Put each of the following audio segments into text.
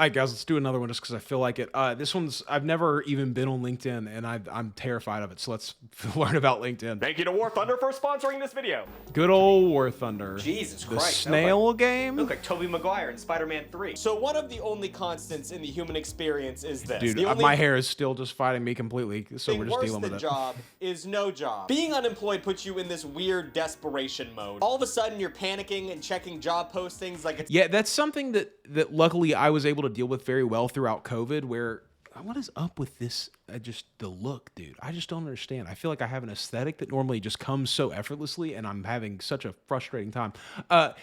All right, guys, let's do another one just because I feel like it. This one's, I've never even been on LinkedIn, and I'm terrified of it. So let's learn about LinkedIn. Thank you to War Thunder for sponsoring this video. Good old War Thunder. Jesus The Christ. snail game? Look like Tobey Maguire in Spider-Man 3. So one of the only constants in the human experience is this. Dude, the only my hair is still just fighting me completely, so thing we're just worse dealing than with it. job is no job. Being unemployed puts you in this weird desperation mode. All of a sudden, you're panicking and checking job postings like it's Yeah, that's something that luckily I was able to deal with very well throughout COVID, where what is up with this? Just the look, dude. I just don't understand. I feel like I have an aesthetic that normally just comes so effortlessly, and I'm having such a frustrating time. While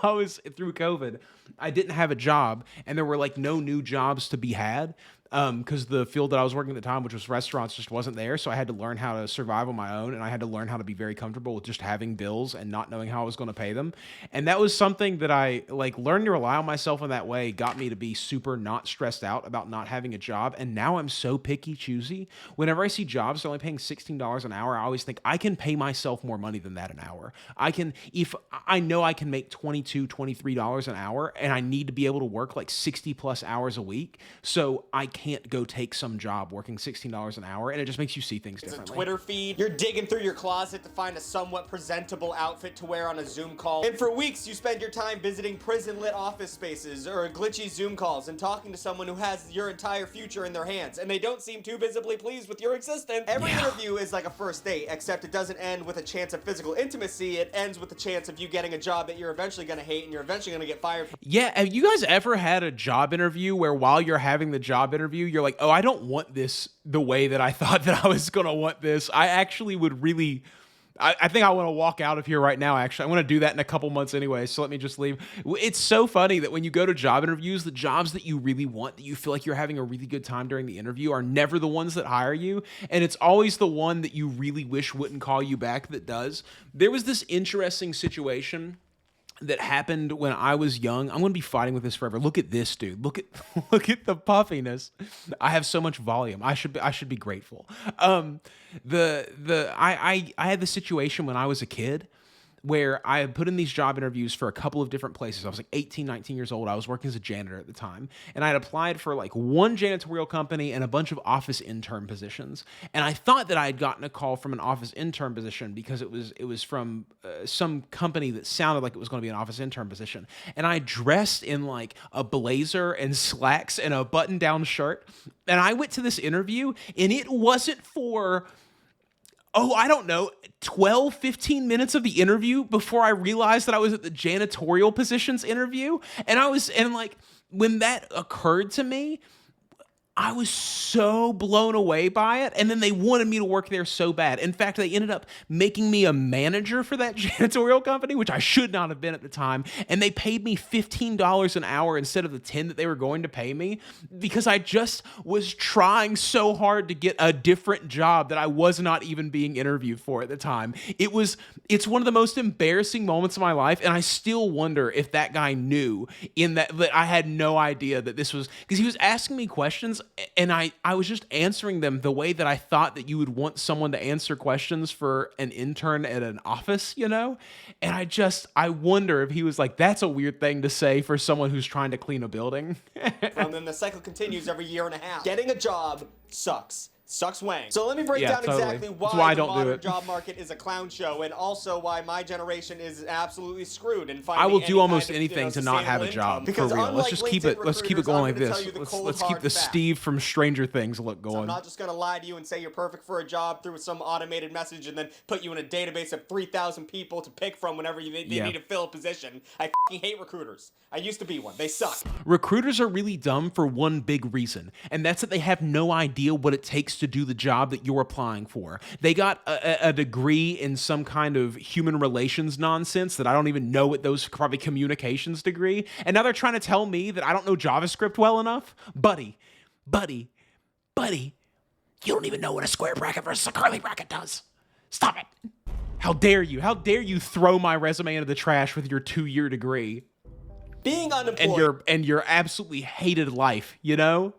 I was through COVID, I didn't have a job, and there were like no new jobs to be had. Because the field that I was working at the time, which was restaurants, just wasn't there. So I had to learn how to survive on my own, and I had to learn how to be very comfortable with just having bills and not knowing how I was going to pay them. And that was something that I like learned to rely on myself in that way, got me to be super not stressed out about not having a job. And now I'm so picky choosy. Whenever I see jobs that are only paying $16 an hour, I always think I can pay myself more money than that an hour. I can, if I know I can make $22, $23 an hour, and I need to be able to work like 60 plus hours a week. So I can't go take some job working $16 an hour, and it just makes you see things It's differently. a Twitter feed. You're digging through your closet to find a somewhat presentable outfit to wear on a Zoom call. And for weeks, you spend your time visiting prison-lit office spaces or glitchy Zoom calls and talking to someone who has your entire future in their hands, and they don't seem too visibly pleased with your existence. Every interview is like a first date, except it doesn't end with a chance of physical intimacy. It ends with the chance of you getting a job that you're eventually going to hate and you're eventually going to get fired from. Yeah, have you guys ever had a job interview where while you're having the job interview, you're like, oh, I don't want this the way that I thought that I was going to want this. I actually would really... I think I want to walk out of here right now, actually. I want to do that in a couple months anyway, so let me just leave. It's so funny that when you go to job interviews, the jobs that you really want, that you feel like you're having a really good time during the interview, are never the ones that hire you, and it's always the one that you really wish wouldn't call you back that does. There was this interesting situation that happened when I was young. I'm going to be fighting with this forever. Look at this, dude. Look at the puffiness. I have so much volume. I should be grateful. I had the situation when I was a kid where I had put in these job interviews for a couple of different places. I was like 18, 19 years old. I was working as a janitor at the time. And I had applied for like one janitorial company and a bunch of office intern positions. And I thought that I had gotten a call from an office intern position because it was from some company that sounded like it was going to be an office intern position. And I dressed in like a blazer and slacks and a button-down shirt. And I went to this interview, and it wasn't for... I don't know, 12, 15 minutes of the interview before I realized that I was at the janitorial positions interview. And like, when that occurred to me, I was so blown away by it. And then they wanted me to work there so bad. In fact, they ended up making me a manager for that janitorial company, which I should not have been at the time. And they paid me $15 an hour instead of the $10 that they were going to pay me, because I just was trying so hard to get a different job that I was not even being interviewed for at the time. It's one of the most embarrassing moments of my life. And I still wonder if that guy knew that I had no idea that this was, because he was asking me questions, and I was just answering them the way that I thought that you would want someone to answer questions for an intern at an office, you know? And I wonder if he was like, that's a weird thing to say for someone who's trying to clean a building. And then the cycle continues every year and a half. Getting a job sucks. Sucks Wang. So let me break down totally. exactly why I the don't do modern it. job market is a clown show, and also why my generation is absolutely screwed in finding I will any do almost kind of, anything to not have a job, for because real. Let's just keep it recruiters, going I'm like gonna this. tell you the cold, Let's keep hard the fact. Steve from Stranger Things look I'm going. not just going to lie to you and say you're perfect for a job through some automated message and then put you in a database of 3,000 people to pick from whenever you need to fill a position. I fucking hate recruiters. I used to be one. They suck. Recruiters are really dumb for one big reason, and that's that they have no idea what it takes to do the job that you're applying for. They got a degree in some kind of human relations nonsense that I don't even know what those, probably communications degree, and now they're trying to tell me that I don't know JavaScript well enough? Buddy, you don't even know what a square bracket versus a curly bracket does. Stop it. How dare you? How dare you throw my resume into the trash with your 2-year degree? Being unemployed. And your absolutely hated life, you know?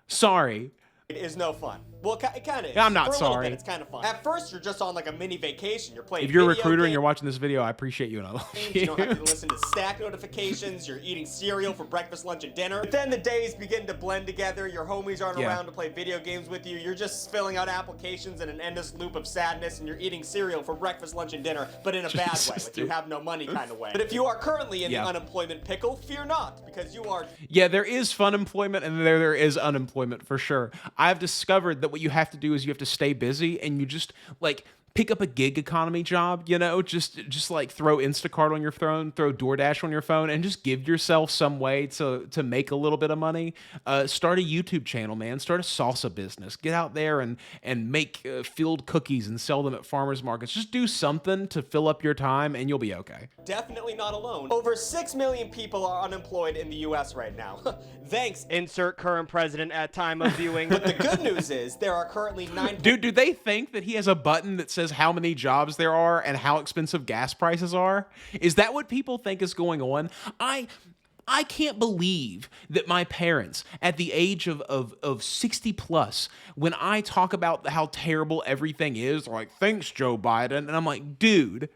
Sorry. is no fun. Well, it kind of is. I'm not For a little sorry. bit, it's kind of fun. At first, you're just on like a mini vacation. You're playing If you're a video recruiter and games. you're watching this video, I appreciate you and I love You don't have you. to listen to Stack notifications. You're eating cereal for breakfast, lunch, and dinner. But then the days begin to blend together. Your homies aren't Yeah. around to play video games with you. You're just filling out applications in an endless loop of sadness, and you're eating cereal for breakfast, lunch, and dinner, but in a bad way, Jesus, like you dude. have no money kind of way. But if you are currently in Yeah. the unemployment pickle, fear not, because you are Yeah, there is fun employment and there is unemployment for sure. I've discovered that what you have to do is you have to stay busy and you just like pick up a gig economy job, you know, just like throw Instacart on your phone, throw DoorDash on your phone, and just give yourself some way to make a little bit of money. Start a YouTube channel, man. Start a salsa business. Get out there and make filled cookies and sell them at farmers markets. Just do something to fill up your time, and you'll be okay. definitely not alone. Over 6 million people are unemployed in the US right now. Thanks. Insert current president at time of viewing. But the good news is there are currently 9. Dude, do they think that he has a button that says how many jobs there are and how expensive gas prices are? Is that what people think is going on? I can't believe that my parents, at the age of 60 plus, when I talk about how terrible everything is, are like, thanks, Joe Biden. And I'm like, dude,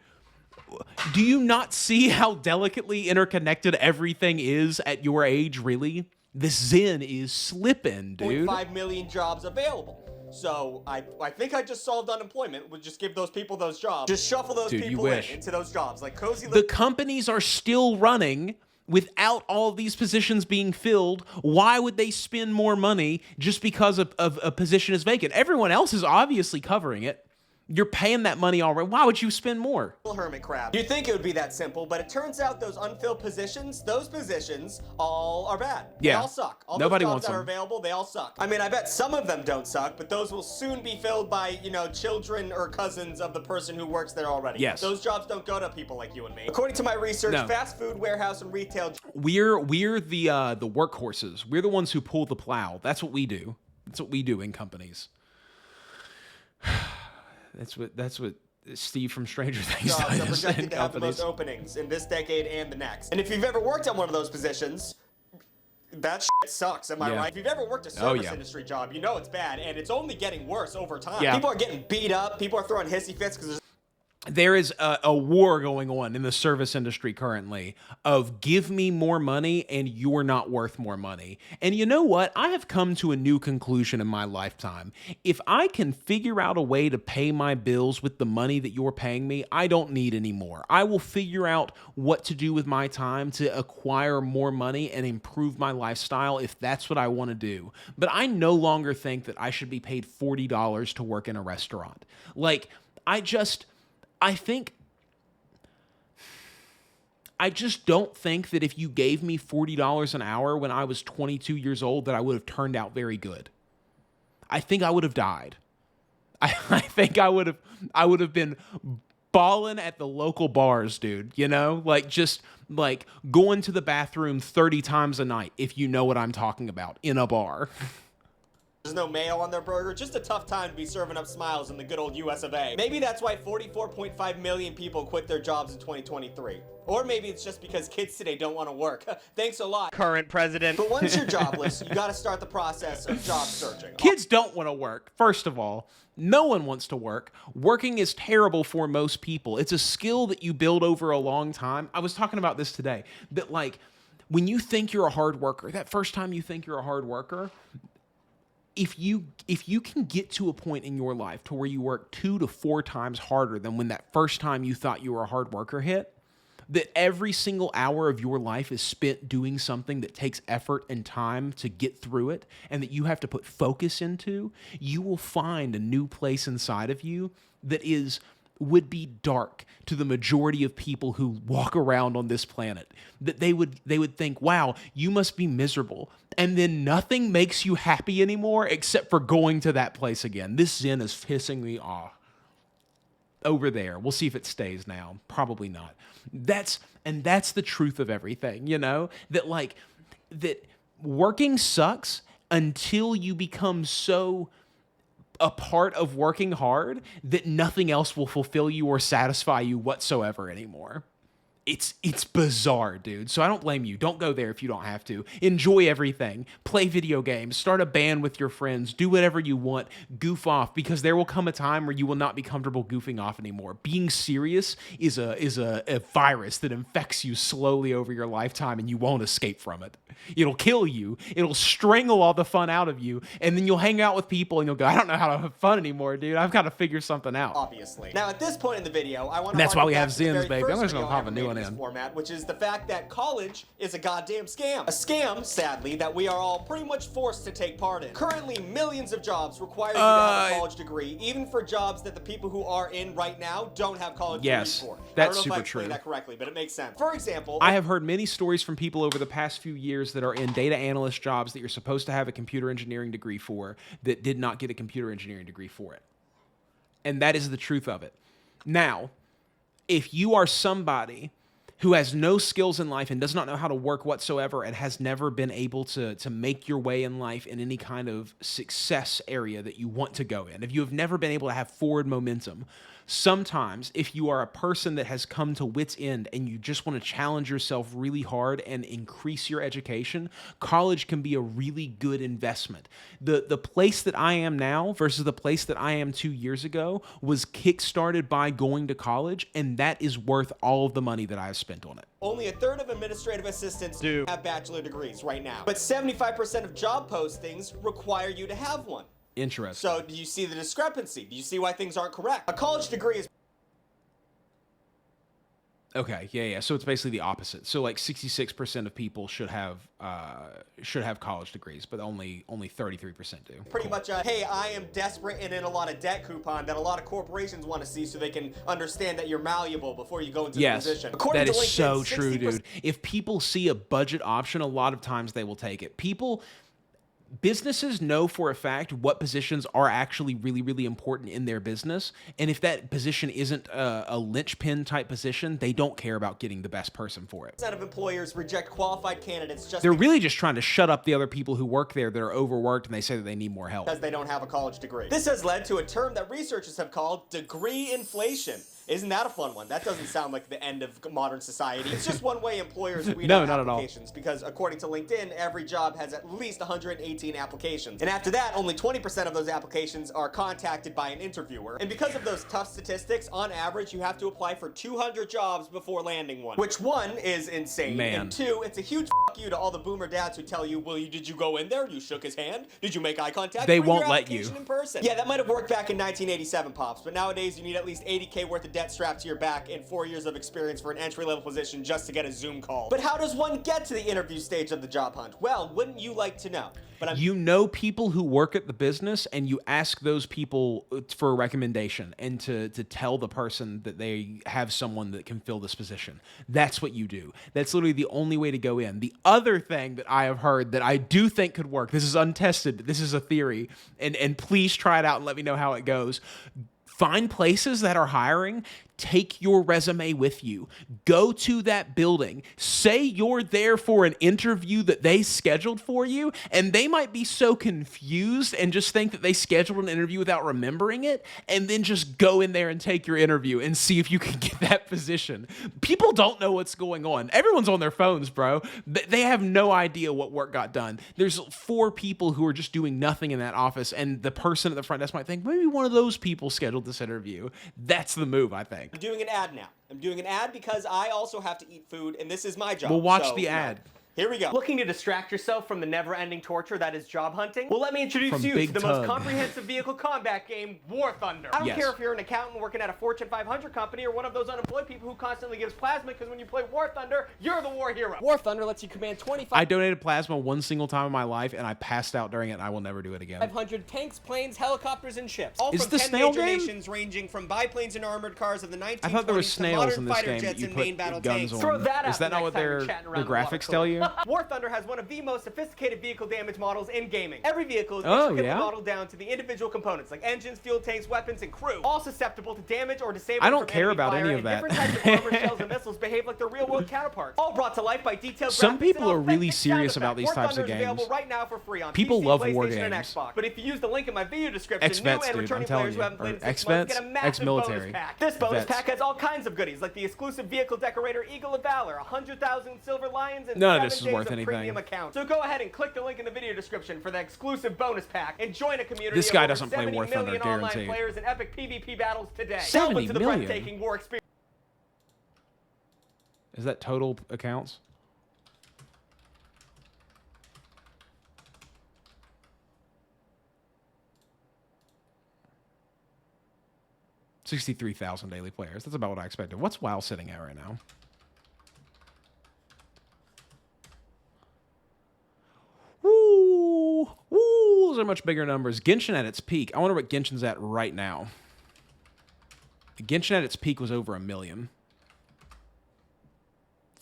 do you not see how delicately interconnected everything is at your age, really? The Zen is slipping, dude. 5 million jobs available. So I think I just solved unemployment. Would just give those people those jobs. Just shuffle those Dude, you people wish. into those jobs. Like cozy The companies are still running without all of these positions being filled. Why would they spend more money just because a position is vacant? Everyone else is obviously covering it. You're paying that money already. Why would you spend more? hermit crab. You'd think it would be that simple, but it turns out those unfilled positions, those positions all are bad. They Yeah. all suck. All Nobody those jobs wants that are them. available, they all suck. I mean, I bet some of them don't suck, but those will soon be filled by, children or cousins of the person who works there already. Yes. Those jobs don't go to people like you and me. According to my research, No. fast food, warehouse, and retail We're the workhorses. We're the ones who pull the plow. That's what we do. That's what we do in companies. That's what Steve from Stranger Things jobs are does projected in to have the companies. most openings in this decade and the next. And if you've ever worked on one of those positions, that shit sucks, am I Yeah. right? If you've ever worked a Oh, service yeah. industry job, you know it's bad, and it's only getting worse over time. Yeah. People are getting beat up, people are throwing hissy fits because there's There is a war going on in the service industry currently of give me more money and you're not worth more money. And you know what? I have come to a new conclusion in my lifetime. If I can figure out a way to pay my bills with the money that you're paying me, I don't need any more. I will figure out what to do with my time to acquire more money and improve my lifestyle if that's what I want to do. But I no longer think that I should be paid $40 to work in a restaurant. Like, I just don't think that if you gave me $40 an hour when I was 22 years old that I would have turned out very good. I think I would have died. I think I would have been balling at the local bars, dude, like just like going to the bathroom 30 times a night, if you know what I'm talking about, in a bar. There's no mayo on their burger. Just a tough time to be serving up smiles in the good old US of A. Maybe that's why 44.5 million people quit their jobs in 2023. Or maybe it's just because kids today don't want to work. Thanks a lot. Current president. But once you're jobless, you got to start the process of job searching. Kids don't want to work. First of all, no one wants to work. Working is terrible for most people. It's a skill that you build over a long time. I was talking about this today, that like when you think you're a hard worker, that first time you think you're a hard worker, if you can get to a point in your life to where you work 2 to 4 times harder than when that first time you thought you were a hard worker hit, that every single hour of your life is spent doing something that takes effort and time to get through it and that you have to put focus into, you will find a new place inside of you that would be dark to the majority of people who walk around on this planet. That they would think, wow, you must be miserable. And then nothing makes you happy anymore except for going to that place again. This Zen is pissing me off. Over there. We'll see if it stays now. Probably not. That's the truth of everything, that working sucks until you become so a part of working hard that nothing else will fulfill you or satisfy you whatsoever anymore. It's bizarre, dude. So I don't blame you. Don't go there if you don't have to. Enjoy everything. Play video games. Start a band with your friends. Do whatever you want. Goof off, because there will come a time where you will not be comfortable goofing off anymore. Being serious is a virus that infects you slowly over your lifetime, and you won't escape from it. It'll kill you. It'll strangle all the fun out of you, and then you'll hang out with people and you'll go, I don't know how to have fun anymore, dude. I've got to figure something out. Obviously. Now, at this point in the video, I want to. That's why we have Zins, baby. I'm just gonna pop a new one in. Format, which is the fact that college is a goddamn scam. A scam, sadly, that we are all pretty much forced to take part in. Currently, millions of jobs require you to have a college degree, even for jobs that the people who are in right now don't have college degrees for. That's I don't know super if I explained true. that correctly, but it makes sense. For example, I have heard many stories from people over the past few years that are in data analyst jobs that you're supposed to have a computer engineering degree for that did not get a computer engineering degree for it. And that is the truth of it. Now, if you are somebody who has no skills in life and does not know how to work whatsoever and has never been able to make your way in life in any kind of success area that you want to go in, if you have never been able to have forward momentum, sometimes if you are a person that has come to wit's end and you just want to challenge yourself really hard and increase your education, college can be a really good investment. The place that I am now versus the place that I am 2 years ago was kickstarted by going to college, and that is worth all of the money that I have spent on it. only a third of administrative assistants have bachelor degrees right now. But 75% of job postings require you to have one. Interesting. So do you see the discrepancy? Do you see why things aren't correct? A college degree is Okay, yeah. So it's basically the opposite. So like 66% of people should have college degrees, but only 33% do. pretty much a, hey, I am desperate and in a lot of debt coupon that a lot of corporations want to see so they can understand that you're malleable before you go into the position. That is LinkedIn, so true, 60% dude. If people see a budget option, a lot of times they will take it. Businesses know for a fact what positions are actually really, really important in their business. And if that position isn't a linchpin type position, they don't care about getting the best person for it. of employers reject qualified candidates just They're really just trying to shut up the other people who work there that are overworked, and they say that they need more help. because they don't have a college degree. This has led to a term that researchers have called degree inflation. Isn't that a fun one? That doesn't sound like the end of modern society. It's just one way employers weed No, out not at all. applications because according to LinkedIn, every job has at least 118 applications. And after that, only 20% of those applications are contacted by an interviewer. And because of those tough statistics, on average, you have to apply for 200 jobs before landing one. Which one is insane. Man. And two, it's a huge f you to all the boomer dads who tell you, well, did you go in there? You shook his hand? Did you make eye contact? They Bring your won't let you. application in person. Yeah, that might have worked back in 1987, Pops, but nowadays you need at least 80K worth of debt strapped to your back and 4 years of experience for an entry-level position just to get a Zoom call. But how does one get to the interview stage of the job hunt? Well, wouldn't you like to know? But You know people who work at the business, and you ask those people for a recommendation and to tell the person that they have someone that can fill this position. That's what you do. That's literally the only way to go in. The other thing that I have heard that I do think could work, this is untested, this is a theory, and please try it out and let me know how it goes. Find places that are hiring. Take your resume with you. Go to that building. Say you're there for an interview that they scheduled for you, and they might be so confused and just think that they scheduled an interview without remembering it, and then just go in there and take your interview and see if you can get that position. People don't know what's going on. Everyone's on their phones, bro. They have no idea what work got done. There's 4 people who are just doing nothing in that office, and the person at the front desk might think, maybe one of those people scheduled this interview. That's the move, I think. I'm doing an ad now. I'm doing an ad because I also have to eat food, and this is my job. Well, watch So, the ad. Here we go. Looking to distract yourself from the never-ending torture that is job hunting? Well, let me introduce From you Big to the Tug. most comprehensive vehicle combat game, War Thunder. I don't Yes. care if you're an accountant working at a Fortune 500 company or one of those unemployed people who constantly gives plasma because when you play War Thunder, you're the war hero. War Thunder lets you command 25 I donated plasma one single time in my life, and I passed out during it, and I will never do it again. 500 tanks, planes, helicopters, and ships. All Is from the 10 snail major game? nations ranging from biplanes and armored cars of the 1920s I thought there was to snails modern in this fighter game that jets you and put main battle guns tanks. on. Throw that Is out that the not next what time you're their chatting around the water graphics tell you? War Thunder has one of the most sophisticated vehicle damage models in gaming. Every vehicle is Oh, intricately yeah? modeled down to the individual components, like engines, fuel tanks, weapons, and crew, all susceptible to damage or disabling I don't from care enemy about fire, any of and that. different types of armor, shells, and missiles behave like their real-world counterparts, all brought to life by detailed Some graphics people and are really authentic sound serious about effects. these War types of Thunder is available games. right now for free on People PC, love PlayStation, war and games. Xbox. But if you use the link in my video description, Ex-vets, new and dude, returning I'm telling players who you. haven't played in 6 Ex-vets, months get a massive ex-military. bonus pack. This bonus Vets. pack has all kinds of goodies, like the exclusive vehicle decorator Eagle of Valor, 100,000 silver lions, and None of 7 this is days worth of anything. premium accounts. So go ahead and click the link in the video description for the exclusive bonus pack and join a community This of guy over doesn't play 70 War Thunder, million online guaranteed. players in epic PvP battles today. 70 Delve into the million? breathtaking war experience. Is that total accounts? $63,000 daily players. That's about what I expected. What's WoW sitting at right now? Woo! Woo! Those are much bigger numbers. Genshin at its peak. I wonder what Genshin's at right now. Genshin at its peak was over 1 million.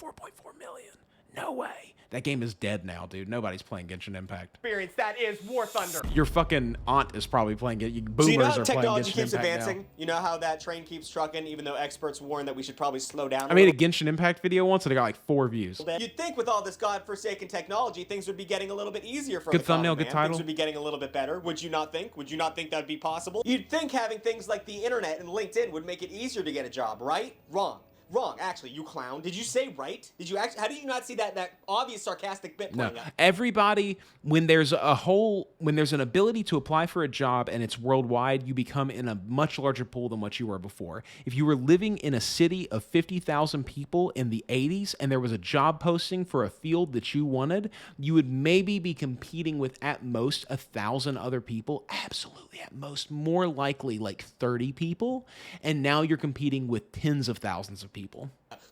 4.4 million. No way. That game is dead now, dude. Nobody's playing Genshin Impact. That is War Thunder. Your fucking aunt is probably playing it. You boomers So you know how are playing technology Genshin keeps Impact advancing? now. You know how that train keeps trucking, even though experts warn that we should probably slow down I made a Genshin Impact video once and it got like 4 views. little bit. You'd think with all this godforsaken technology, things would be getting a little bit easier for Good the common thumbnail, good man. title. Things would be getting a little bit better. Would you not think? Would you not think that'd be possible? You'd think having things like the internet and LinkedIn would make it easier to get a job, right? Wrong. Wrong, actually, you clown. Did you say right? Did you actually? How do you not see that obvious sarcastic bit No, playing up? everybody, when there's an ability to apply for a job and it's worldwide, you become in a much larger pool than what you were before. If you were living in a city of 50,000 people in the 80s and there was a job posting for a field that you wanted, you would maybe be competing with at most 1,000 other people. Absolutely, at most, more likely like 30 people. And now you're competing with tens of thousands of people.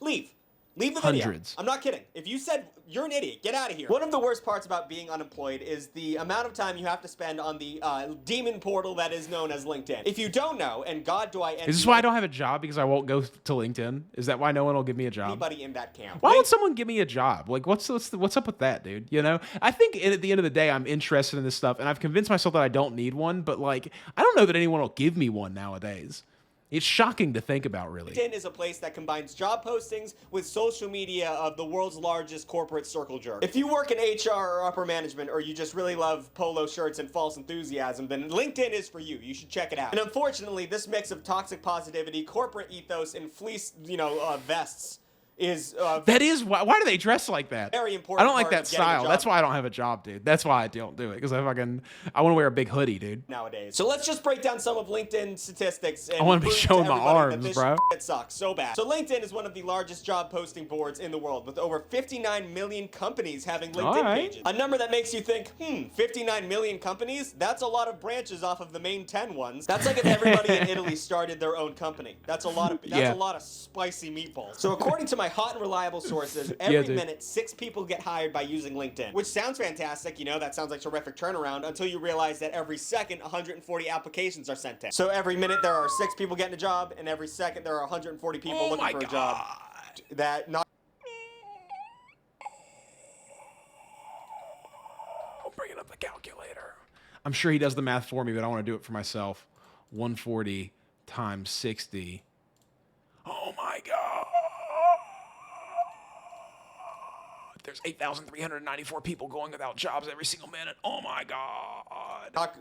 Leave. Leave the video. Hundreds. I'm not kidding. If you said you're an idiot, get out of here. One of the worst parts about being unemployed is the amount of time you have to spend on the demon portal that is known as LinkedIn. If you don't know, and God do I envy Is this why I don't have a job? Because I won't go to LinkedIn? Is that why no one will give me a job? anybody in that camp. Why would someone give me a job? Like, what's up with that, dude? You know, I think at the end of the day, I'm interested in this stuff, and I've convinced myself that I don't need one. But like, I don't know that anyone will give me one nowadays. It's shocking to think about, really. LinkedIn is a place that combines job postings with social media of the world's largest corporate circle jerk. If you work in HR or upper management, or you just really love polo shirts and false enthusiasm, then LinkedIn is for you. You should check it out. And unfortunately, this mix of toxic positivity, corporate ethos, and fleece, vests is That is why do they dress like that? very important. I don't like part that of getting a style. job That's why I don't have a job, dude. That's why I don't do it, because I want to wear a big hoodie, dude. nowadays. So let's just break down some of LinkedIn statistics. And I wanna be prove to showing my everybody that arms, this bro. shit sucks so bad. So LinkedIn is one of the largest job posting boards in the world, with over 59 million companies having LinkedIn All right. pages. A number that makes you think, 59 million companies? That's a lot of branches off of the main 10 ones. That's like if everybody in Italy started their own company. That's a lot of Yeah. spicy meatballs. So according to my hot and reliable sources, Yeah, every dude. minute 6 people get hired by using LinkedIn, which sounds fantastic. That sounds like terrific turnaround until you realize that every second 140 applications are sent in. So every minute there are 6 people getting a job, and every second there are 140 people Oh looking my for a God. job. That not I'm bringing up the calculator. I'm sure he does the math for me, but I want to do it for myself. 140 times 60. Oh my God. There's 8,394 people going without jobs every single minute. Oh my God.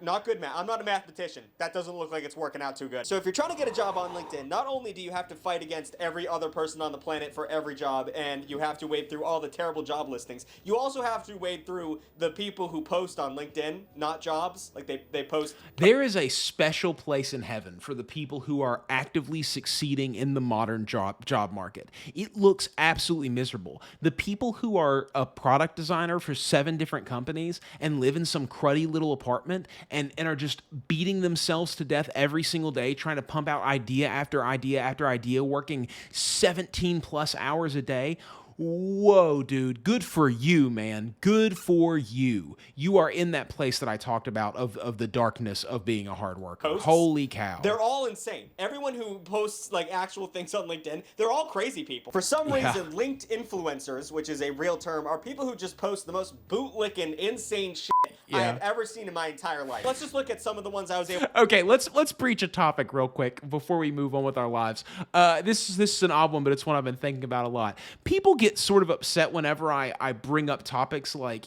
Not good math. I'm not a mathematician. That doesn't look like it's working out too good. So if you're trying to get a job on LinkedIn, not only do you have to fight against every other person on the planet for every job, and you have to wade through all the terrible job listings, you also have to wade through the people who post on LinkedIn, not jobs. Like they post. There is a special place in heaven for the people who are actively succeeding in the modern job market. It looks absolutely miserable. The people who are a product designer for 7 different companies and live in some cruddy little apartment and are just beating themselves to death every single day trying to pump out idea after idea after idea, working 17 plus hours a day. Whoa, dude. Good for you, man. Good for you. You are in that place that I talked about of the darkness of being a hard worker. Posts? Holy cow. They're all insane. Everyone who posts like actual things on LinkedIn, they're all crazy people. For some reason, linked influencers, which is a real term, are people who just post the most bootlicking, insane shit I have ever seen in my entire life. Let's just look at some of the ones I was able. Okay, let's breach a topic real quick before we move on with our lives. This is an odd one, but it's one I've been thinking about a lot. People get sort of upset whenever I bring up topics like,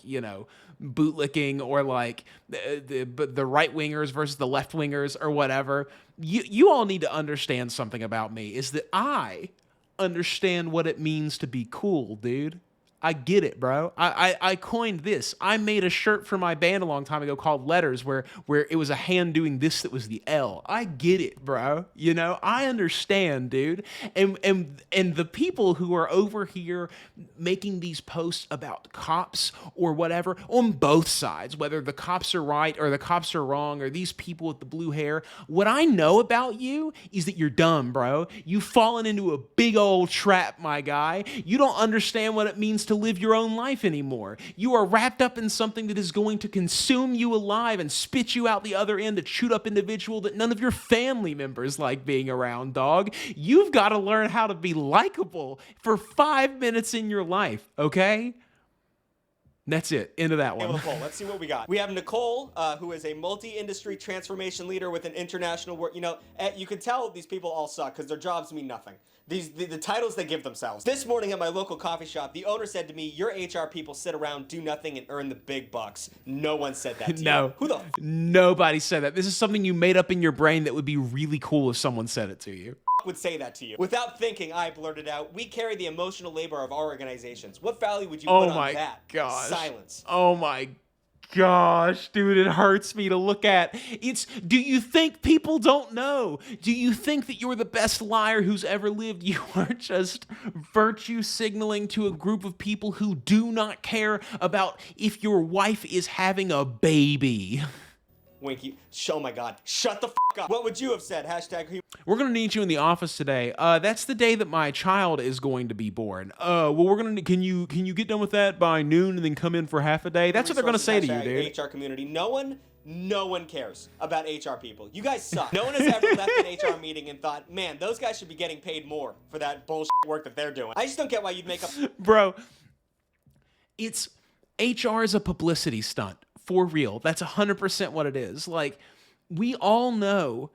bootlicking or like the right wingers versus the left wingers or whatever. You all need to understand something about me, is that I understand what it means to be cool, dude. I get it, bro. I coined this. I made a shirt for my band a long time ago called Letters, where it was a hand doing this that was the L. I get it, bro. I understand, dude. And the people who are over here making these posts about cops or whatever on both sides, whether the cops are right or the cops are wrong or these people with the blue hair, what I know about you is that you're dumb, bro. You've fallen into a big old trap, my guy. You don't understand what it means to live your own life anymore. You are wrapped up in something that is going to consume you alive and spit you out the other end, a chewed up individual that none of your family members like being around, dog. You've got to learn how to be likable for 5 minutes in your life, okay? That's it. Into that one. Let's see what we got. We have Nicole, who is a multi-industry transformation leader with an international work. You can tell these people all suck because their jobs mean nothing. The titles they give themselves. This morning at my local coffee shop, the owner said to me, "Your HR people sit around, do nothing, and earn the big bucks." No one said that to No. you. Who the Nobody said that. This is something you made up in your brain that would be really cool if someone said it to you. would say that to you? Without thinking, I blurted out, "We carry the emotional labor of our organizations. What value would you put on that?" Gosh. Silence. Oh my gosh, dude, it hurts me to look at. Do you think people don't know? Do you think that you're the best liar who's ever lived? You are just virtue signaling to a group of people who do not care about if your wife is having a baby. Winky, oh my God, shut the f up. What would you have said? Hashtag. We're gonna need you in the office today. That's the day that my child is going to be born. Well, we're gonna. Can you get done with that by noon and then come in for half a day? That's what they're gonna say to you, dude. HR community. No one cares about HR people. You guys suck. No one has ever left an HR meeting and thought, "Man, those guys should be getting paid more for that bullshit work that they're doing." I just don't get why you'd make up. Bro, it's HR is a publicity stunt. For real. That's 100% what it is. Like, we all know.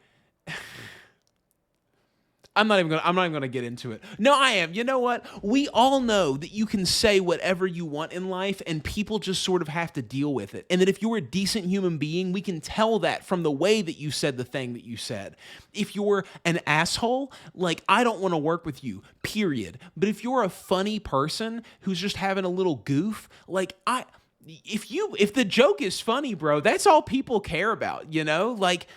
I'm not even gonna get into it. No, I am. You know what? We all know that you can say whatever you want in life and people just sort of have to deal with it. And that if you're a decent human being, we can tell that from the way that you said the thing that you said. If you're an asshole, like, I don't want to work with you, period. But if you're a funny person who's just having a little goof, like, if the joke is funny, bro, that's all people care about, Like,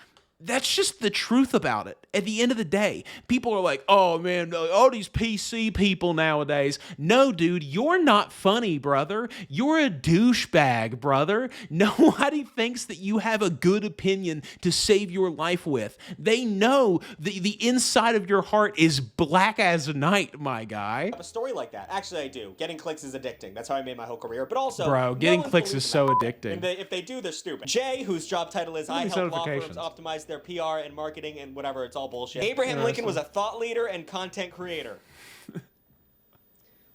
that's just the truth about it. At the end of the day, people are like, "Oh man, all these PC people nowadays." No, dude, you're not funny, brother. You're a douchebag, brother. Nobody thinks that you have a good opinion to save your life with. They know the inside of your heart is black as night, my guy. A story like that. Actually, I do. Getting clicks is addicting. That's how I made my whole career. But also, bro, getting clicks is so addicting. And if they do, they're stupid. Jay, whose job title is I help law firms optimize their PR and marketing and whatever, it's all bullshit. Abraham Lincoln was a thought leader and content creator.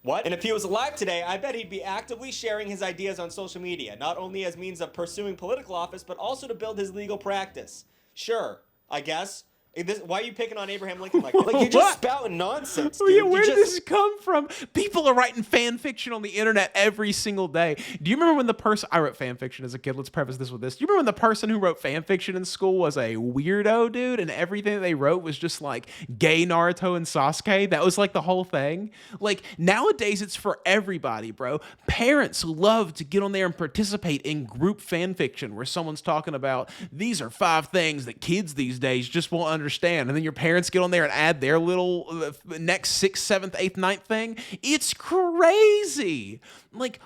What? And if he was alive today, I bet he'd be actively sharing his ideas on social media, not only as means of pursuing political office, but also to build his legal practice. Sure, I guess. Why are you picking on Abraham Lincoln like that? Like, you're just spouting nonsense, dude. Yeah, where did this come from? People are writing fan fiction on the internet every single day. Do you remember when I wrote fan fiction as a kid? Let's preface this with this. Do you remember when the person who wrote fan fiction in school was a weirdo, dude? And everything that they wrote was just like gay Naruto and Sasuke? That was like the whole thing. Like, nowadays it's for everybody, bro. Parents love to get on there and participate in group fan fiction where someone's talking about, these are 5 things that kids these days just won't understand. And then your parents get on there and add their little next 6th, 7th, 8th, 9th thing. It's crazy. Like,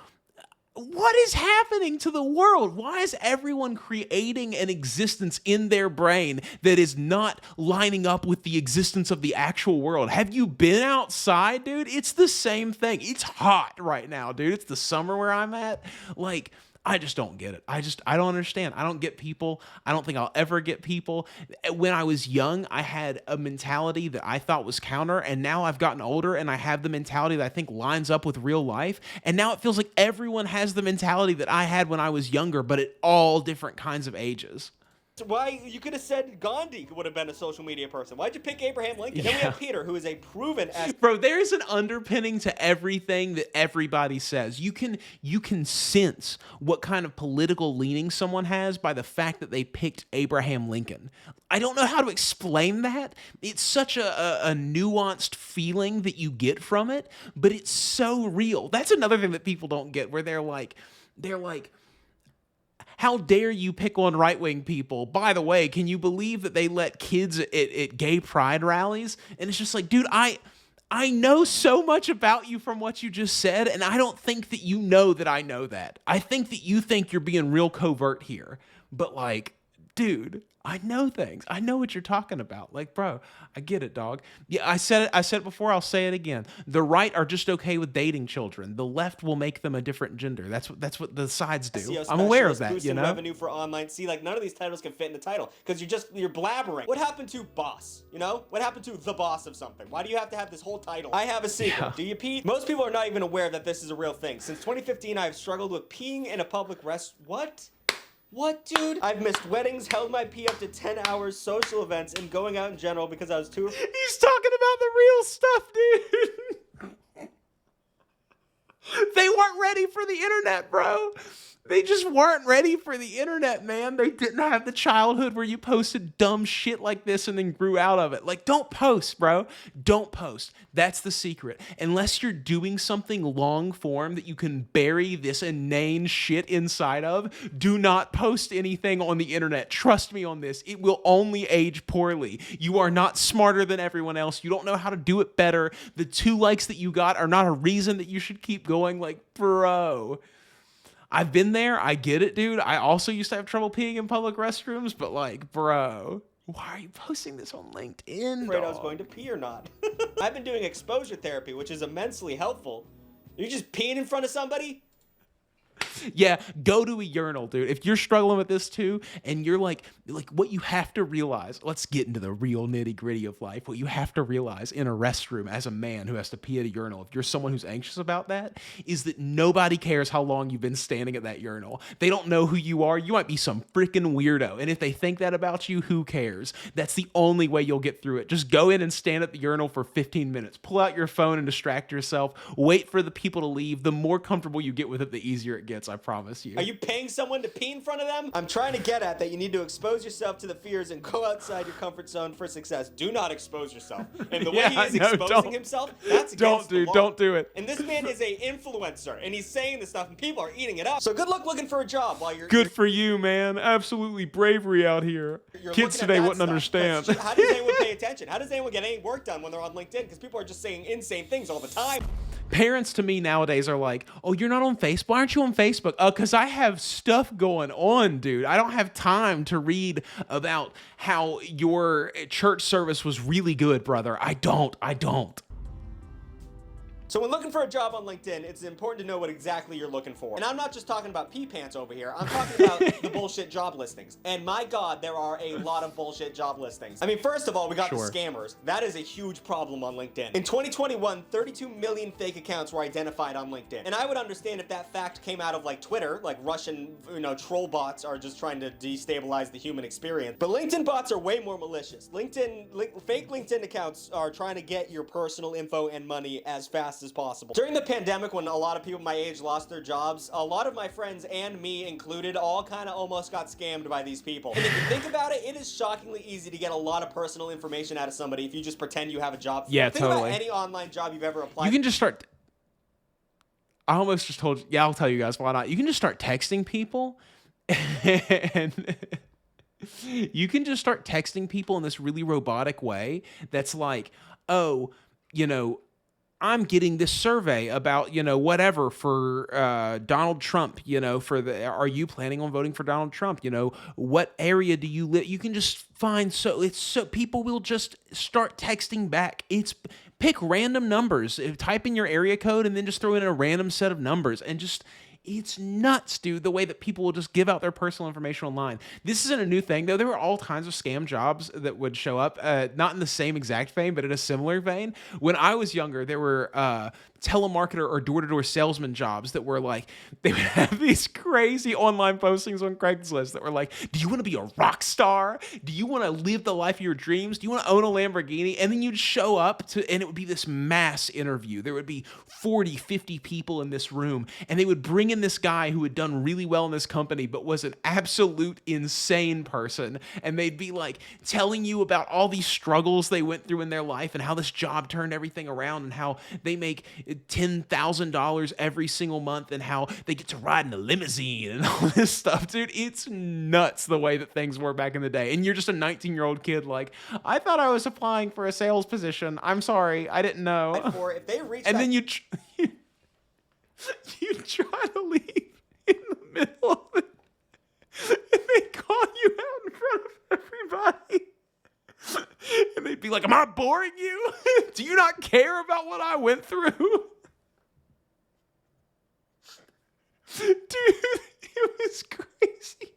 what is happening to the world? Why is everyone creating an existence in their brain that is not lining up with the existence of the actual world? Have you been outside, dude? It's the same thing. It's hot right now, dude. It's the summer where I'm at. Like, I just don't get it. I don't understand. I don't get people. I don't think I'll ever get people. When I was young, I had a mentality that I thought was counter, and now I've gotten older and I have the mentality that I think lines up with real life. And now it feels like everyone has the mentality that I had when I was younger, but at all different kinds of ages. Why you could have said Gandhi would have been a social media person. Why'd you pick Abraham Lincoln? Then we have Peter, who is a proven Bro, there's an underpinning to everything that everybody says. You can sense what kind of political leaning someone has by the fact that they picked Abraham Lincoln. I don't know how to explain that. It's such a nuanced feeling that you get from it, but it's so real. That's another thing that people don't get, where they're like, how dare you pick on right-wing people? By the way, can you believe that they let kids at gay pride rallies? And it's just like, dude, I know so much about you from what you just said, and I don't think that you know that I know that. I think that you think you're being real covert here. But like, dude, I know things. I know what you're talking about. Like, bro, I get it, dog. Yeah, I said it before, I'll say it again. The right are just okay with dating children. The left will make them a different gender. That's what the sides do. SEO I'm aware of that, boosting you know? revenue for online. See, like, none of these titles can fit in the title because you're blabbering. What happened to boss? You know? What happened to the boss of something? Why do you have to have this whole title? I have a secret. Yeah. Do you pee? Most people are not even aware that this is a real thing. Since 2015, I've struggled with peeing in a public What, dude? I've missed weddings, held my pee up to 10 hours, social events, and going out in general because I was too... He's talking about the real stuff, dude. They weren't ready for the internet, bro. They just weren't ready for the internet, man. They didn't have the childhood where you posted dumb shit like this and then grew out of it. Like, don't post, bro. Don't post. That's the secret. Unless you're doing something long form that you can bury this inane shit inside of, do not post anything on the internet. Trust me on this. It will only age poorly. You are not smarter than everyone else. You don't know how to do it better. The 2 likes that you got are not a reason that you should keep going. Like, bro... I've been there. I get it, dude. I also used to have trouble peeing in public restrooms, but like, bro, why are you posting this on LinkedIn, afraid dog? I was going to pee or not. I've been doing exposure therapy, which is immensely helpful. You're just peeing in front of somebody? Yeah, go to a urinal, dude. If you're struggling with this too, and you're like what you have to realize, let's get into the real nitty gritty of life. What you have to realize in a restroom as a man who has to pee at a urinal, if you're someone who's anxious about that, is that nobody cares how long you've been standing at that urinal. They don't know who you are. You might be some freaking weirdo. And if they think that about you, who cares? That's the only way you'll get through it. Just go in and stand at the urinal for 15 minutes. Pull out your phone and distract yourself. Wait for the people to leave. The more comfortable you get with it, the easier it gets, I promise you. Are you paying someone to pee in front of them? I'm trying to get at that you need to expose yourself to the fears and go outside your comfort zone for success. Do not expose yourself. And the way he is exposing himself, that's against the law. Don't do it. And this man is a influencer, and he's saying this stuff, and people are eating it up. So good luck looking for a job while you're... Good for you, man. Absolutely bravery out here. Kids today wouldn't understand. How does anyone pay attention? How does anyone get any work done when they're on LinkedIn? Because people are just saying insane things all the time. Parents to me nowadays are like, oh, you're not on Facebook? Why aren't you on Facebook? Because I have stuff going on, dude. I don't have time to read about how your church service was really good, brother. I don't. So when looking for a job on LinkedIn, it's important to know what exactly you're looking for. And I'm not just talking about pee pants over here. I'm talking about the bullshit job listings. And my God, there are a lot of bullshit job listings. I mean, first of all, we got the scammers. That is a huge problem on LinkedIn. In 2021, 32 million fake accounts were identified on LinkedIn. And I would understand if that fact came out of like Twitter, like Russian, troll bots are just trying to destabilize the human experience. But LinkedIn bots are way more malicious. Fake LinkedIn accounts are trying to get your personal info and money as fast as possible. During the pandemic, when a lot of people my age lost their jobs, a lot of my friends and me included all kind of almost got scammed by these people. And if you think about it, it is shockingly easy to get a lot of personal information out of somebody if you just pretend you have a job. Yeah, think about any online job you've ever applied. You can just start. I almost just told you. Yeah, I'll tell you guys why not. You can just start texting people, and you can just start texting people in this really robotic way. That's like, oh, I'm getting this survey about, whatever for Donald Trump, are you planning on voting for Donald Trump? What area do you live? You can just find, people will just start texting back. Pick random numbers, type in your area code and then just throw in a random set of numbers and just, it's nuts, dude, the way that people will just give out their personal information online. This isn't a new thing, though. There were all kinds of scam jobs that would show up, not in the same exact vein, but in a similar vein. When I was younger, there were telemarketer or door-to-door salesman jobs that were like, they would have these crazy online postings on Craigslist that were like, do you want to be a rock star? Do you want to live the life of your dreams? Do you want to own a Lamborghini? And then you'd show up and it would be this mass interview. There would be 40, 50 people in this room, and they would bring in this guy who had done really well in this company, but was an absolute insane person. And they'd be like telling you about all these struggles they went through in their life and how this job turned everything around and how they make $10,000 every single month and how they get to ride in a limousine and all this stuff, dude. It's nuts the way that things were back in the day. And you're just a 19-year-old kid like, I thought I was applying for a sales position. I'm sorry, I didn't know. For if they reach and that- then you try to leave in the middle of it, and they call you out in front of everybody. And they'd be like, am I boring you? Do you not care about what I went through? Dude, it was crazy.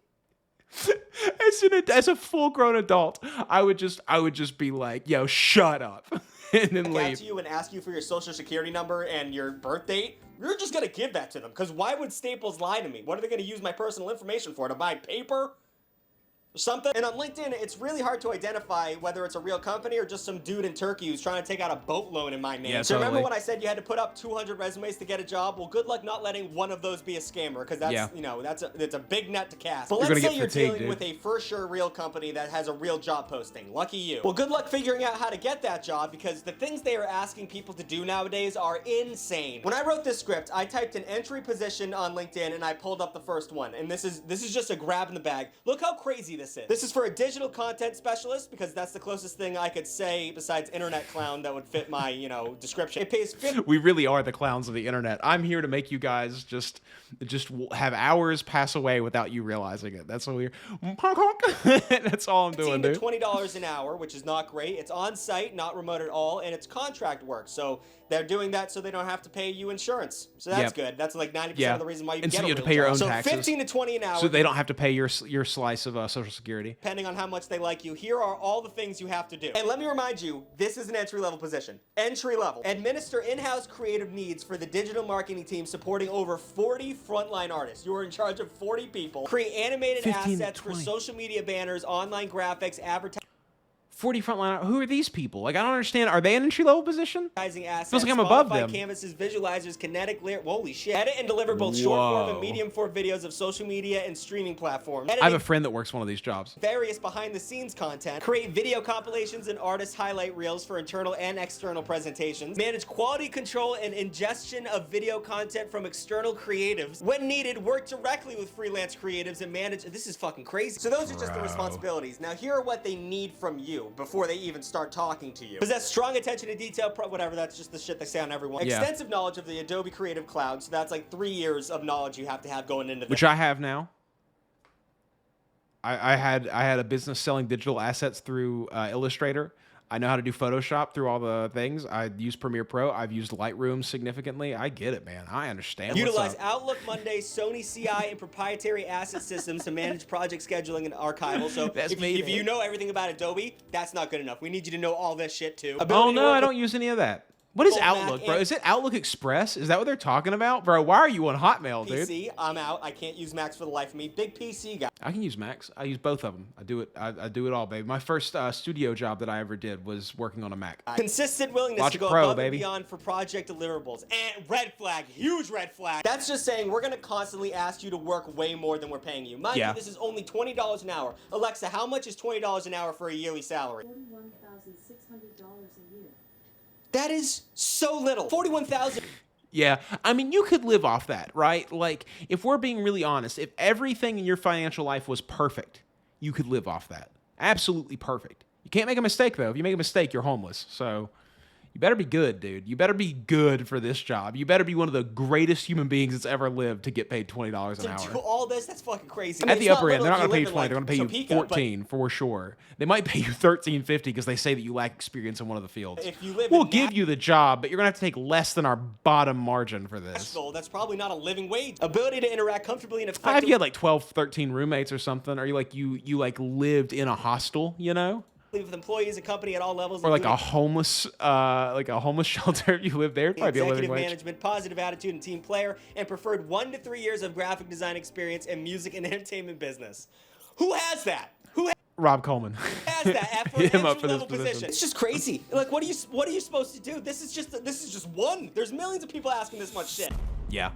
As a full-grown adult, I would just be like, yo, shut up. And then leave. To you and ask you for your social security number and your birth date, you're just gonna give that to them. Because why would Staples lie to me? What are they gonna use my personal information for? To buy paper? Or something? And on LinkedIn, it's really hard to identify whether it's a real company or just some dude in Turkey who's trying to take out a boat loan in my name. Yeah, so totally. remember when I said you had to put up 200 resumes to get a job? Well, good luck not letting one of those be a scammer, because that's it's a big net to cast. But let's say you're dealing with a for sure real company that has a real job posting. Lucky you. Well, good luck figuring out how to get that job, because the things they are asking people to do nowadays are insane. When I wrote this script, I typed an entry position on LinkedIn and I pulled up the first one. And this is just a grab in the bag. Look how crazy this is. This is for a digital content specialist, because that's the closest thing I could say besides internet clown that would fit my, description. It pays We really are the clowns of the internet. I'm here to make you guys just have hours pass away without you realizing it. That's what we're. That's all I'm doing, dude. $15 to $20 an hour, which is not great. It's on site, not remote at all, and it's contract work. So they're doing that so they don't have to pay you insurance. So that's good. That's like 90% of the reason why you and get so you a have to real pay your job. own so taxes. 15 to 20 an hour. So they don't have to pay your slice of Social Security. Depending on how much they like you, here are all the things you have to do. And let me remind you, this is an entry-level position. Entry-level. Administer in-house creative needs for the digital marketing team supporting over 40 frontline artists. You are in charge of 40 people. Create animated 15 to assets for 20. social media banners, online graphics, advertising. 40 frontline. Who are these people? Like, I don't understand. Are they an entry-level position? Assets, Feels like I'm above Spotify them. Canvases, visualizers, kinetic lyric. Holy shit. Edit and deliver both short form and Whoa. medium form videos of social media and streaming platforms. I have a friend that works one of these jobs. Various behind the scenes content. Create video compilations and artist highlight reels for internal and external presentations. Manage quality control and ingestion of video content from external creatives. When needed, work directly with freelance creatives and manage. This is fucking crazy. So those are just the responsibilities. Now here are what they need from you before they even start talking to you. Possess strong attention to detail, whatever, that's just the shit they say on everyone. Yeah. Extensive knowledge of the Adobe Creative Cloud, so that's like 3 years of knowledge you have to have going into this. Which I have now. I had a business selling digital assets through Illustrator. I know how to do Photoshop through all the things. I use Premiere Pro. I've used Lightroom significantly. I get it, man. I understand. Utilize what's up. Outlook, Monday, Sony CI, and proprietary asset systems to manage project scheduling and archival. So That's if me, you know everything about Adobe, that's not good enough. We need you to know all this shit too. Oh Ability to no, work I with don't use any of that. What is Full Mac Outlook, bro? and- Is it Outlook Express? Is that what they're talking about, bro? Why are you on Hotmail, dude? PC, I'm out. I can't use Macs for the life of me. Big PC guy. I can use Macs. I use both of them. I do it. I do it all, baby. My first studio job that I ever did was working on a Mac. Consistent willingness Logic to go Pro, above baby. and beyond for project deliverables. And red flag, huge red flag. That's just saying we're gonna constantly ask you to work way more than we're paying you. Mind Yeah. you, this is only $20 an hour. Alexa, how much is $20 an hour for a yearly salary? $41,600 a year. That is so little. 41,000. Yeah, I mean, you could live off that, right? Like, if we're being really honest, if everything in your financial life was perfect, you could live off that. Absolutely perfect. You can't make a mistake, though. If you make a mistake, you're homeless. So You better be good, dude. You better be good for this job. You better be one of the greatest human beings that's ever lived to get paid $20 an To do hour. all this, that's fucking crazy. At the upper end, they're not going going to to pay you 20. They're going to pay you Topeka, but 14 for sure. They might pay you $13.50 because they say that you lack experience in one of the fields. If you live we'll in give you the job, but you're going to have to take less than our bottom margin for this. Nashville, that's probably not a living wage. Ability to interact comfortably and If effectively. you had like 12, 13 roommates or something, or you like lived in a hostel, you know? With employees and company at all levels, Or like a including homeless shelter if you live there, it'd probably be a living executive wage. management, positive attitude, and team player, and preferred 1 to 3 years of graphic design experience in music and entertainment business. Who has that? Who Rob Coleman. has that at for an Hit him up for this entry-level position? position. It's just crazy. Like, what are you supposed to do? This is just one. There's millions of people asking this much shit. Yeah.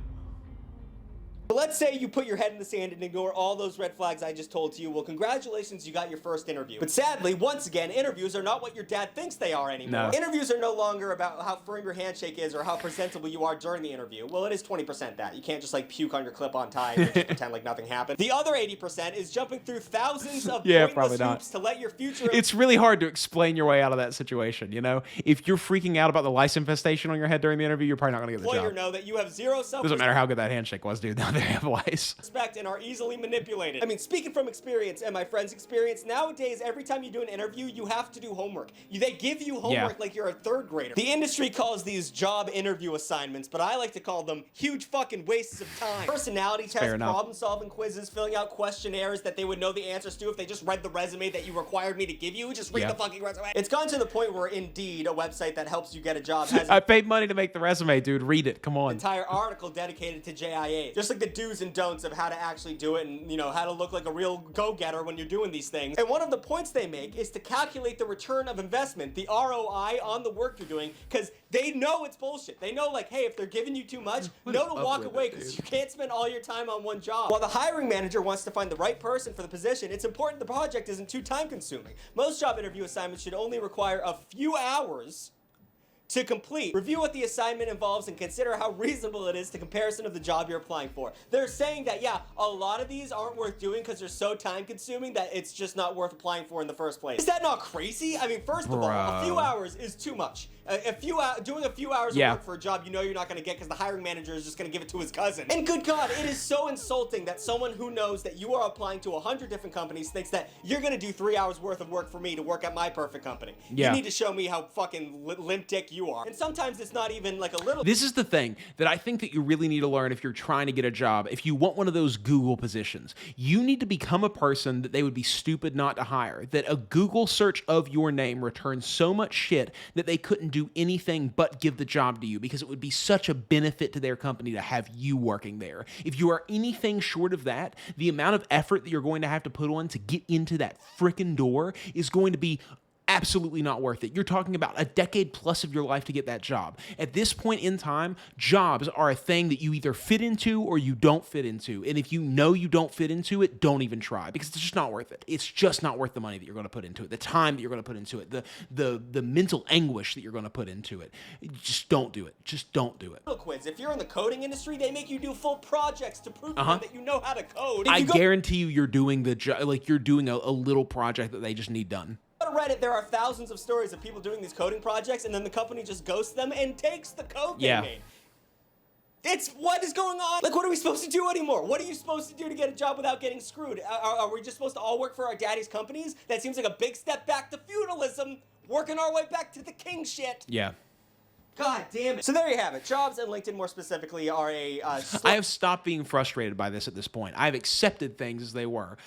But let's say you put your head in the sand and ignore all those red flags I just told to you. Well, congratulations, you got your first interview. But sadly, once again, interviews are not what your dad thinks they are anymore. No. Interviews are no longer about how firm your handshake is or how presentable you are during the interview. Well, it is 20% that. You can't just like puke on your clip-on tie and just pretend like nothing happened. The other 80% is jumping through thousands of Yeah, pointless probably not. hoops to let your future... It's really hard to explain your way out of that situation, you know? If you're freaking out about the lice infestation on your head during the interview, you're probably not going to get the employer job. know that you have zero self Doesn't matter how good that handshake was, dude. Now they have lice. respect and are easily manipulated. I mean, speaking from experience and my friend's experience, nowadays, every time you do an interview, you have to do homework. They give you homework like you're a third grader. The industry calls these job interview assignments, but I like to call them huge fucking wastes of time. Personality tests, fair enough. problem-solving quizzes, filling out questionnaires that they would know the answers to if they just read the resume that you required me to give you. Just read Yeah. the fucking resume. It's gone to the point where Indeed, a website that helps you get a job, has I paid money to make the resume, dude. Read it. Come on. entire article dedicated to JIA. Just like the do's and don'ts of how to actually do it and, you know, how to look like a real go-getter when you're doing these things. And one of the points they make is to calculate the return of investment, the ROI on the work you're doing, because they know it's bullshit. They know, like, hey, if they're giving you too much, know to walk away because you can't spend all your time on one job. While the hiring manager wants to find the right person for the position, it's important the project isn't too time-consuming. Most job interview assignments should only require a few hours to complete. Review what the assignment involves and consider how reasonable it is to comparison of the job you're applying for. They're saying that, yeah, a lot of these aren't worth doing because they're so time-consuming that it's just not worth applying for in the first place. Is that not crazy? I mean, first of all, a few hours is too much. Doing a few hours of work for a job you know you're not going to get because the hiring manager is just going to give it to his cousin. And good God, it is so insulting that someone who knows that you are applying to 100 different companies thinks that you're going to do 3 hours worth of work for me to work at my perfect company. Yeah. You need to show me how fucking limp dick you are. And sometimes it's not even like a little... This is the thing that I think that you really need to learn if you're trying to get a job. If you want one of those Google positions, you need to become a person that they would be stupid not to hire. That a Google search of your name returns so much shit that they couldn't do anything but give the job to you because it would be such a benefit to their company to have you working there. If you are anything short of that, the amount of effort that you're going to have to put on to get into that frickin' door is going to be absolutely not worth it. You're talking about a decade plus of your life to get that job. At this point in time, jobs are a thing that you either fit into or you don't fit into. And if you know you don't fit into it, don't even try because it's just not worth it. It's just not worth the money that you're going to put into it, the time that you're going to put into it, the mental anguish that you're going to put into it. Just don't do it. Just don't do it. quiz. If you're in the coding industry, they make you do full projects to prove to them that you know how to code. If I you go guarantee you're doing you're doing a little project that they just need done. to Reddit, there are thousands of stories of people doing these coding projects, and then the company just ghosts them and takes the code they made. It's what is going on? Like, what are we supposed to do anymore? What are you supposed to do to get a job without getting screwed? Are we just supposed to all work for our daddy's companies? That seems like a big step back to feudalism, working our way back to the king shit. Yeah. God damn it. So there you have it. Jobs and LinkedIn more specifically are a... I have stopped being frustrated by this at this point. I've accepted things as they were.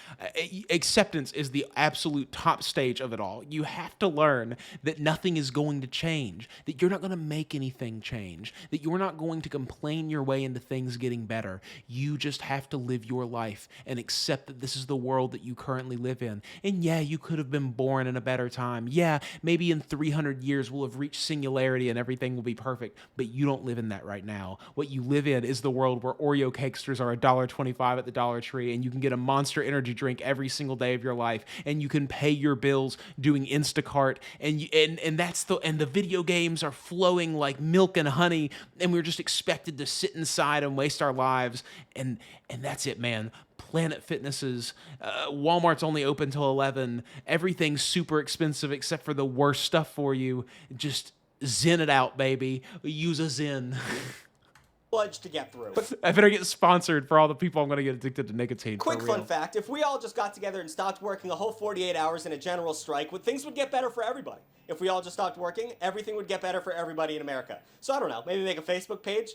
Acceptance is the absolute top stage of it all. You have to learn that nothing is going to change, that you're not going to make anything change, that you're not going to complain your way into things getting better. You just have to live your life and accept that this is the world that you currently live in. And yeah, you could have been born in a better time. Yeah, maybe in 300 years we'll have reached singularity and everything will be perfect, but you don't live in that right now. What you live in is the world where Oreo cakesters are $1.25 at the Dollar Tree, and you can get a Monster energy drink every single day of your life, and you can pay your bills doing Instacart, and that's the video games are flowing like milk and honey, and we're just expected to sit inside and waste our lives, and that's it, man. Planet Fitnesses, Walmart's only open till 11. Everything's super expensive except for the worst stuff for you. Just Zen it out, baby. Use a Zen. Sludge to get through. I better get sponsored for all the people I'm going to get addicted to nicotine. Quick for real. fun fact, if we all just got together and stopped working a whole 48 hours in a general strike, things would get better for everybody. If we all just stopped working, everything would get better for everybody in America. So I don't know, maybe make a Facebook page?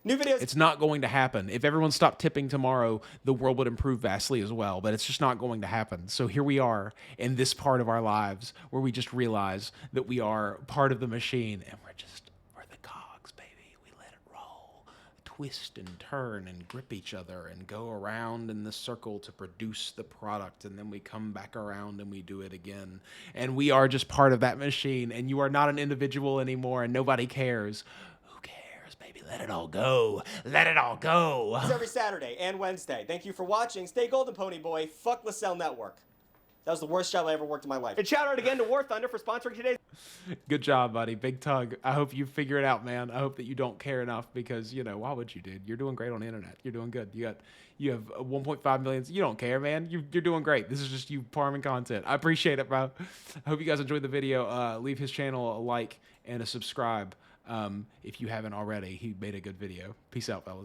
New videos. It's not going to happen. If everyone stopped tipping tomorrow, the world would improve vastly as well, but it's just not going to happen. So here we are in this part of our lives where we just realize that we are part of the machine and we're the cogs, baby. We let it roll, twist and turn and grip each other and go around in the circle to produce the product, and then we come back around and we do it again. And we are just part of that machine, and you are not an individual anymore, and nobody cares. Baby, let it all go. Let it all go. Every Saturday and Wednesday. Thank you for watching. Stay golden, Pony Boy. Fuck LaSalle Network. That was the worst job I ever worked in my life. And shout out again to War Thunder for sponsoring today's. Good job, buddy. Big tug. I hope you figure it out, man. I hope that you don't care enough because, you know, why would you, dude? You're doing great on the internet. You're doing good. You have 1.5 million. You don't care, man. You're doing great. This is just you farming content. I appreciate it, bro. I hope you guys enjoyed the video. Leave his channel a like and a subscribe. If you haven't already, he made a good video. Peace out, fellas.